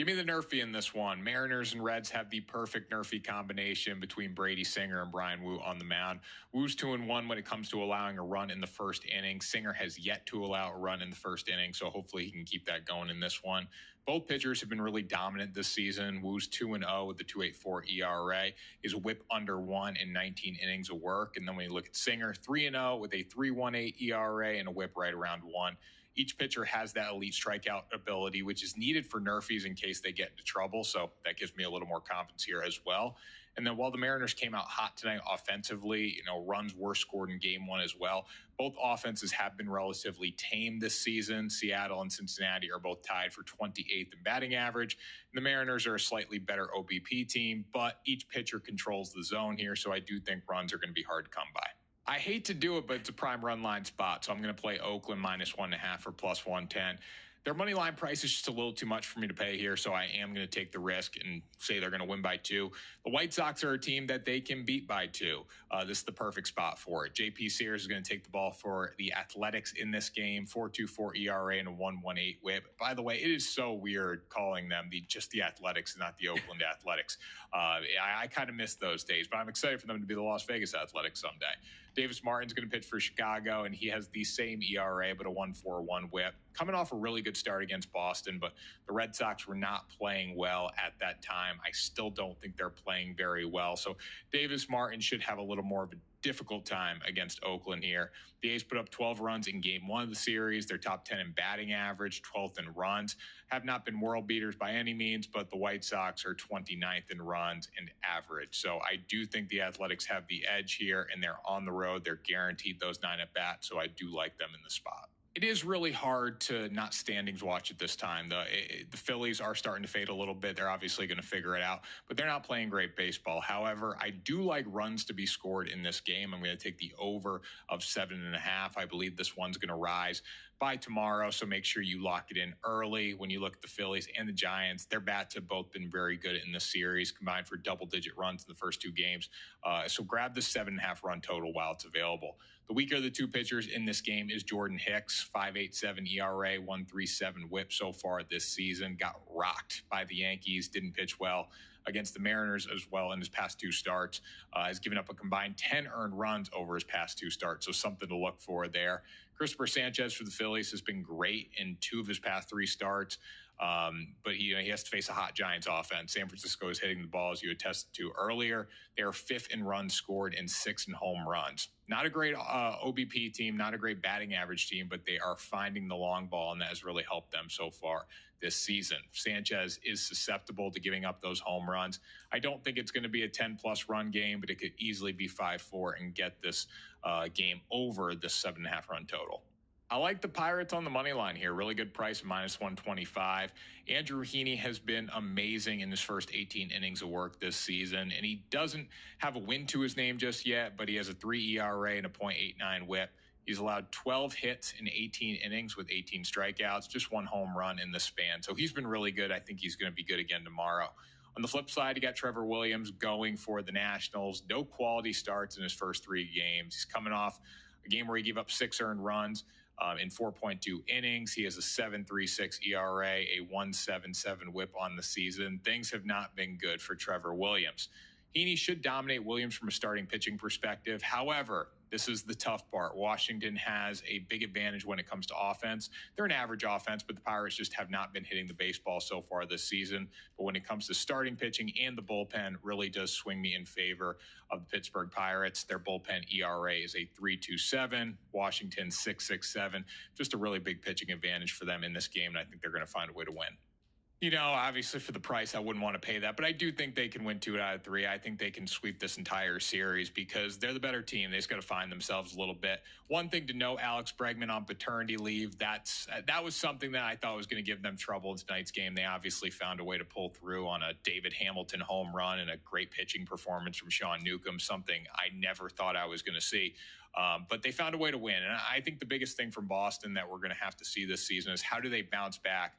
Give me the Nerfy in this one. Mariners and Reds have the perfect Nerfy combination between Brady Singer and Brian Wu on the mound. Wu's 2-1 when it comes to allowing a run in the first inning. Singer has yet to allow a run in the first inning, so hopefully he can keep that going in this one. Both pitchers have been really dominant this season. Wu's 2-0 with the 2.84 ERA. His whip under 1 in 19 innings of work. And then when you look at Singer, 3-0 with a 3.18 ERA and a whip right around 1. Each pitcher has that elite strikeout ability, which is needed for Nerfies in case they get into trouble. So that gives me a little more confidence here as well. And then while the Mariners came out hot tonight offensively, runs were scored in game one as well. Both offenses have been relatively tame this season. Seattle and Cincinnati are both tied for 28th in batting average. And the Mariners are a slightly better OBP team, but each pitcher controls the zone here. So I do think runs are going to be hard to come by. I hate to do it, but it's a prime run line spot. So I'm going to play Oakland -1.5 or +110. Their money line price is just a little too much for me to pay here, so I am going to take the risk and say they're going to win by 2. The White Sox are a team that they can beat by 2. This is the perfect spot for it. J.P. Sears is going to take the ball for the Athletics in this game, 4.24 ERA and a 1.18 whip. By the way, it is so weird calling them just the Athletics and not the Oakland Athletics. I kind of miss those days, but I'm excited for them to be the Las Vegas Athletics someday. Davis Martin's going to pitch for Chicago, and he has the same ERA, but a 1.41 whip. Coming off a really good start against Boston, but the Red Sox were not playing well at that time. I still don't think they're playing very well. So Davis Martin should have a little more of a difficult time against Oakland here. The A's put up 12 runs in game 1 of the series. They're top 10 in batting average, 12th in runs. Have not been world beaters by any means, but the White Sox are 29th in runs and average. So I do think the Athletics have the edge here, and they're on the road. They're guaranteed those 9 at bats, so I do like them in the spot. It is really hard to not standings watch at this time. The Phillies are starting to fade a little bit. They're obviously going to figure it out, but they're not playing great baseball. However, I do like runs to be scored in this game. I'm going to take the over of 7.5. I believe this one's going to rise by tomorrow, so make sure you lock it in early. When you look at the Phillies and the Giants, their bats have both been very good in this series, combined for double-digit runs in the first 2 games. So grab the 7.5 run total while it's available. The weaker of the 2 pitchers in this game is Jordan Hicks, 5.87 ERA, 1.37 whip so far this season. Got rocked by the Yankees, didn't pitch well against the Mariners as well in his past 2 starts. Has given up a combined 10 earned runs over his past 2 starts, so something to look for there. Christopher Sanchez for the Phillies has been great in 2 of his past 3 starts. But he has to face a hot Giants offense. San Francisco is hitting the ball, as you attested to earlier. They are 5th in runs scored and 6th in home runs. Not a great OBP team, not a great batting average team, but they are finding the long ball, and that has really helped them so far this season. Sanchez is susceptible to giving up those home runs. I don't think it's going to be a 10-plus run game, but it could easily be 5-4 and get this game over the 7.5 run total. I like the Pirates on the money line here. Really good price, -125. Andrew Heaney has been amazing in his first 18 innings of work this season, and he doesn't have a win to his name just yet, but he has a 3 ERA and a .89 whip. He's allowed 12 hits in 18 innings with 18 strikeouts, just 1 home run in the span. So he's been really good. I think he's going to be good again tomorrow. On the flip side, you got Trevor Williams going for the Nationals. No quality starts in his first 3 games. He's coming off a game where he gave up 6 earned runs in 4.2 innings. He has a 7.36 ERA, a 1.77 whip on the season. Things have not been good for Trevor Williams. Heaney should dominate Williams from a starting pitching perspective. However, this is the tough part. Washington has a big advantage when it comes to offense. They're an average offense, but the Pirates just have not been hitting the baseball so far this season. But when it comes to starting pitching and the bullpen, really does swing me in favor of the Pittsburgh Pirates. Their bullpen ERA is a 3.27, Washington 6.67. Just a really big pitching advantage for them in this game, and I think they're going to find a way to win. Obviously for the price, I wouldn't want to pay that, but I do think they can win 2 out of 3. I think they can sweep this entire series because they're the better team. They just got to find themselves a little bit. One thing to know, Alex Bregman on paternity leave, that was something that I thought was going to give them trouble in tonight's game. They obviously found a way to pull through on a David Hamilton home run and a great pitching performance from Sean Newcomb, something I never thought I was going to see. But they found a way to win. And I think the biggest thing from Boston that we're going to have to see this season is how do they bounce back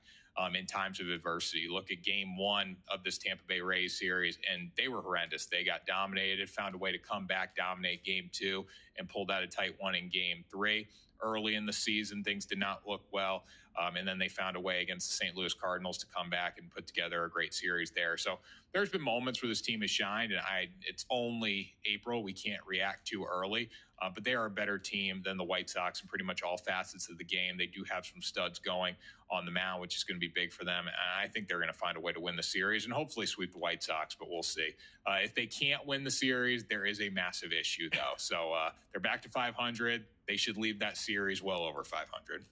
in times of adversity. Look at game 1 of this Tampa Bay Rays series, and they were horrendous. They got dominated, found a way to come back, dominate game 2, and pulled out a tight one in game 3. Early in the season, things did not look well. And then they found a way against the St. Louis Cardinals to come back and put together a great series there. So there's been moments where this team has shined, and it's only April. We can't react too early. But they are a better team than the White Sox in pretty much all facets of the game. They do have some studs going on the mound, which is going to be big for them. And I think they're going to find a way to win the series and hopefully sweep the White Sox, but we'll see. If they can't win the series, there is a massive issue, though. So they're back to 500. They should leave that series well over 500.